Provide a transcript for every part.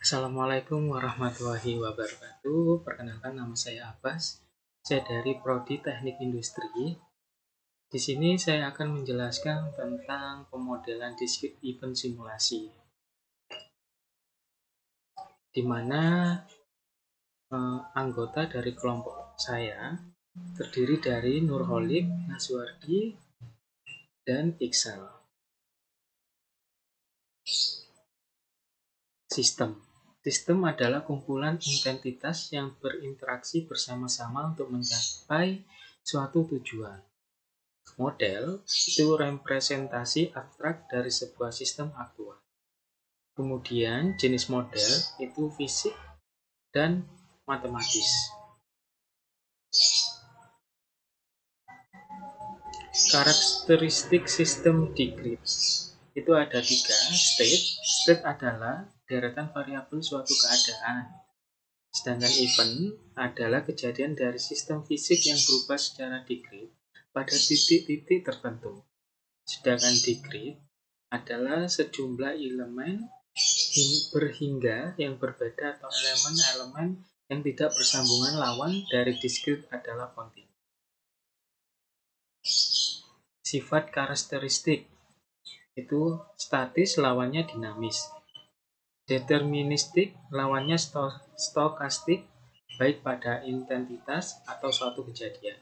Assalamualaikum warahmatullahi wabarakatuh. Perkenalkan, nama saya Abbas. Saya dari Prodi Teknik Industri. Di sini saya akan menjelaskan tentang pemodelan discrete event simulasi, di mana anggota dari kelompok saya terdiri dari Nurholik, Naswardi, dan Iksal. Sistem adalah kumpulan entitas yang berinteraksi bersama-sama untuk mencapai suatu tujuan. Model itu representasi abstrak dari sebuah sistem aktual. Kemudian jenis model itu fisik dan matematis. Karakteristik sistem discrete itu ada 3. State adalah deretan variabel suatu keadaan. Sedangkan event adalah kejadian dari sistem fisik yang berubah secara discrete pada titik-titik tertentu. Sedangkan discrete adalah sejumlah elemen berhingga yang berbeda atau elemen-elemen yang tidak bersambungan. Lawan dari discrete adalah kontinu. Sifat karakteristik itu statis, lawannya dinamis. Deterministik, lawannya stokastik, baik pada intensitas atau suatu kejadian.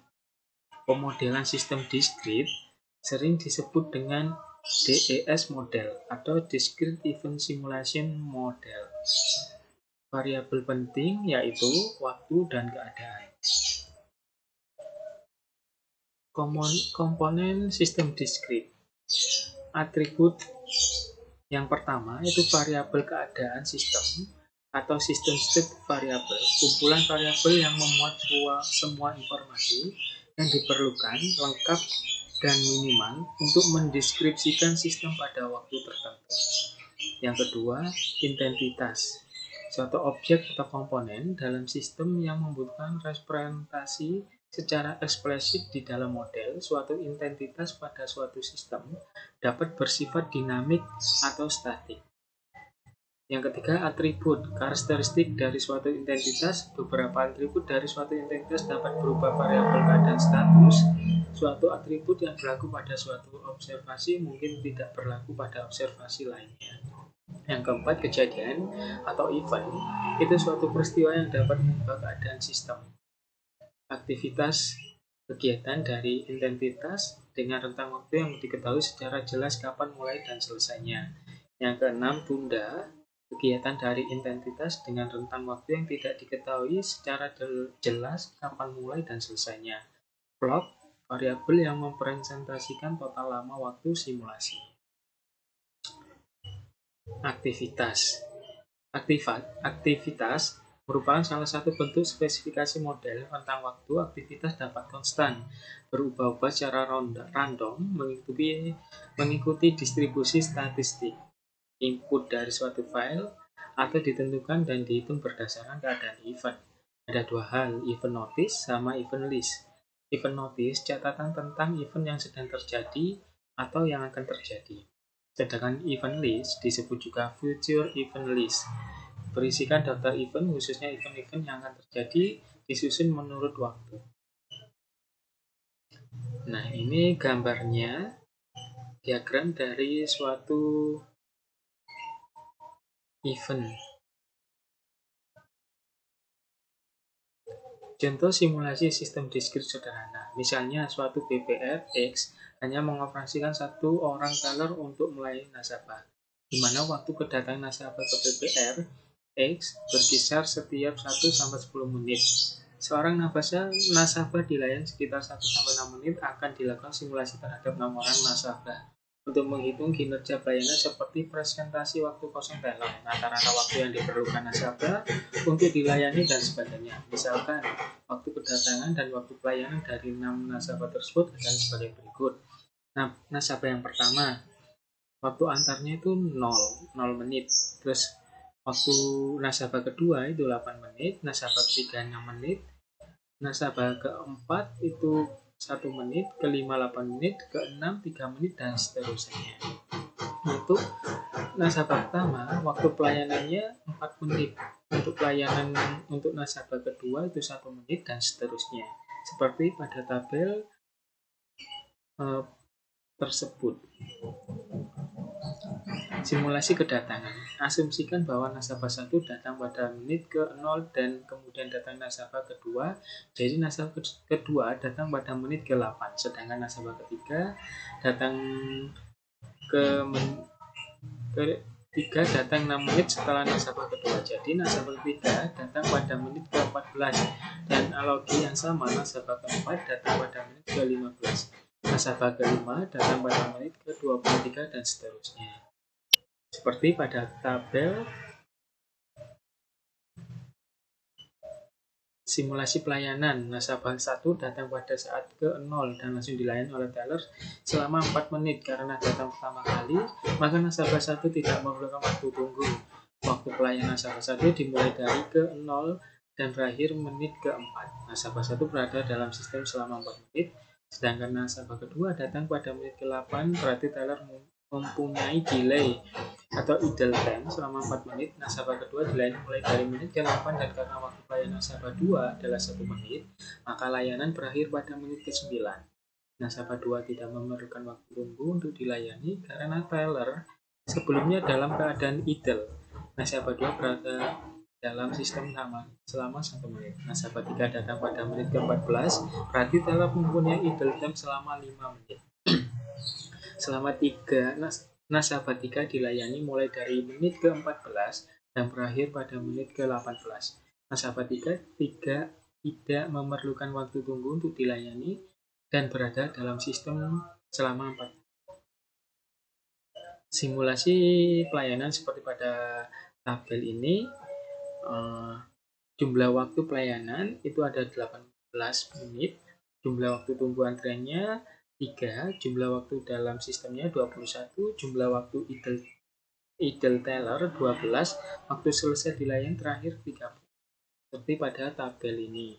Pemodelan sistem discrete sering disebut dengan DES model atau Discrete Event Simulation Model. Variabel penting yaitu waktu dan keadaan. Komponen sistem discrete. Atribut yang pertama itu variabel keadaan sistem atau sistem state variable, kumpulan variabel yang memuat semua informasi yang diperlukan lengkap dan minimal untuk mendeskripsikan sistem pada waktu tertentu. Yang kedua, intensitas. Suatu objek atau komponen dalam sistem yang membutuhkan representasi secara eksplisit di dalam model. Suatu intensitas pada suatu sistem dapat bersifat dinamik atau statik. Yang ketiga, atribut. Karakteristik dari suatu intensitas. Beberapa atribut dari suatu intensitas dapat berupa variabel keadaan status. Suatu atribut yang berlaku pada suatu observasi mungkin tidak berlaku pada observasi lainnya. Yang keempat, kejadian atau event. Itu suatu peristiwa yang dapat mengubah keadaan sistem. Aktivitas kegiatan dari intensitas dengan rentang waktu yang diketahui secara jelas kapan mulai dan selesainya. Yang keenam, tunda. Kegiatan dari intensitas dengan rentang waktu yang tidak diketahui secara jelas kapan mulai dan selesainya. Clock, variabel yang merepresentasikan total lama waktu simulasi. Aktivitas merupakan salah satu bentuk spesifikasi model rentang waktu. Aktivitas dapat konstan, berubah-ubah secara random mengikuti distribusi statistik. Input dari suatu file atau ditentukan dan dihitung berdasarkan keadaan event. Ada dua hal, event notice sama event list. Event notice, catatan tentang event yang sedang terjadi atau yang akan terjadi. Sedangkan event list disebut juga future event list. Berisikan daftar event, khususnya event-event yang akan terjadi, disusun menurut waktu. Nah, ini gambarnya, diagram dari suatu event. Contoh simulasi sistem discrete sederhana. Misalnya suatu BPR X hanya mengoperasikan satu orang teller untuk melayani nasabah, di mana waktu kedatangan nasabah ke BPR X berkisar setiap 1-10 menit. Seorang nasabah dilayani sekitar 1-6 menit. Akan dilakukan simulasi terhadap 6 orang nasabah untuk menghitung kinerja pelayanan seperti presentasi waktu kosong teller, rata-rata waktu yang diperlukan nasabah untuk dilayani dan sebagainya. Misalkan waktu kedatangan dan waktu pelayanan dari 6 nasabah tersebut adalah sebagai berikut. Nah, nasabah yang pertama, waktu antarnya itu 0 menit. Terus waktu nasabah kedua itu 8 menit, nasabah ketiga 6 menit, nasabah keempat itu 1 menit, ke-5 8 menit, ke-6 3 menit, dan seterusnya. Untuk nasabah pertama, waktu pelayanannya 4 menit. Untuk pelayanan untuk nasabah kedua itu 1 menit, dan seterusnya. Seperti pada tabel tersebut. Simulasi kedatangan. Asumsikan bahwa nasabah 1 datang pada menit ke-0 dan kemudian datang nasabah kedua. Jadi nasabah kedua datang pada menit ke-8, sedangkan nasabah ketiga datang ketiga datang 6 menit setelah nasabah kedua. Jadi nasabah ketiga datang pada menit ke-14, dan analogi yang sama, nasabah keempat datang pada menit ke-15, nasabah kelima datang pada menit ke-23, dan seterusnya. Seperti pada tabel simulasi pelayanan, nasabah 1 datang pada saat ke-0 dan langsung dilayani oleh teller selama 4 menit. Karena datang pertama kali, maka nasabah 1 tidak memerlukan waktu tunggu. Waktu pelayanan nasabah 1 dimulai dari ke-0 dan berakhir menit ke-4. Nasabah 1 berada dalam sistem selama 4 menit, sedangkan nasabah kedua datang pada menit ke-8, berarti teller mempunyai delay atau idle time selama 4 menit. Nasabah kedua dilayani mulai dari menit ke-8, dan karena waktu pelayanan nasabah 2 adalah 1 menit, maka layanan berakhir pada menit ke-9. Nasabah 2 tidak memerlukan waktu tunggu untuk dilayani karena teller sebelumnya dalam keadaan idle. Nasabah 2 berada dalam sistem selama 1 menit. Nasabah 3 datang pada menit ke-14, berarti teller mempunyai idle time selama 5 menit. Selama 3 nasabah 3 dilayani mulai dari menit ke-14 dan berakhir pada menit ke-18. Nasabah 3 tidak memerlukan waktu tunggu untuk dilayani dan berada dalam sistem selama 4 menit. Simulasi pelayanan seperti pada tabel ini, jumlah waktu pelayanan itu ada 18 menit, jumlah waktu tunggu antriannya 3, jumlah waktu dalam sistemnya 21, jumlah waktu idle teller 12, waktu selesai dilayani terakhir 30. Seperti pada tabel ini.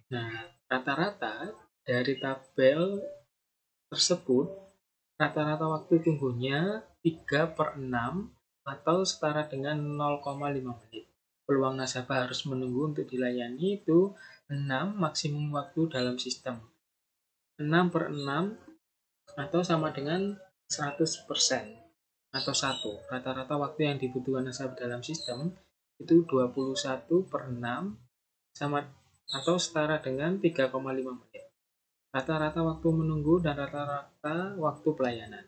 Nah, rata-rata dari tabel tersebut, rata-rata waktu tunggunya 3/6 atau setara dengan 0,5 menit. Peluang nasabah harus menunggu untuk dilayani itu 6 maksimum waktu dalam sistem. 6/6 atau sama dengan 100% atau 1. Rata-rata waktu yang dibutuhkan nasabah dalam sistem itu 21/6 sama atau setara dengan 3,5 menit. Rata-rata waktu menunggu dan rata-rata waktu pelayanan.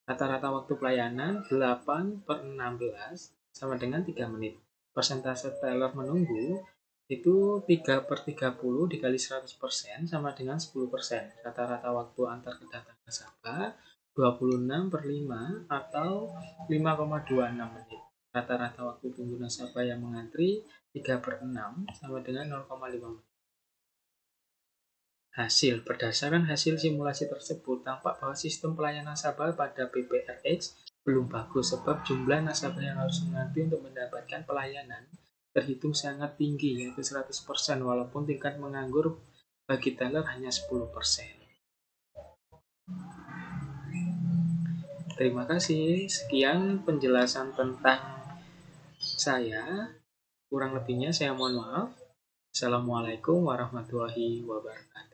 Rata-rata waktu pelayanan 8/16 sama dengan 3 menit. Persentase teller menunggu itu 3/30 dikali 100% sama dengan 10%. Rata-rata waktu antar kedatangan nasabah 26/5 atau 5,26 menit. Rata-rata waktu tunggu nasabah yang mengantri 3/6 sama dengan 0,5 menit. Hasil. Berdasarkan hasil simulasi tersebut, tampak bahwa sistem pelayanan nasabah pada PPRX belum bagus, sebab jumlah nasabah yang harus mengantri untuk mendapatkan pelayanan terhitung sangat tinggi, yaitu 100%, walaupun tingkat menganggur bagi teller hanya 10%. Terima kasih. Sekian penjelasan tentang saya. Kurang lebihnya saya mohon maaf. Assalamualaikum warahmatullahi wabarakatuh.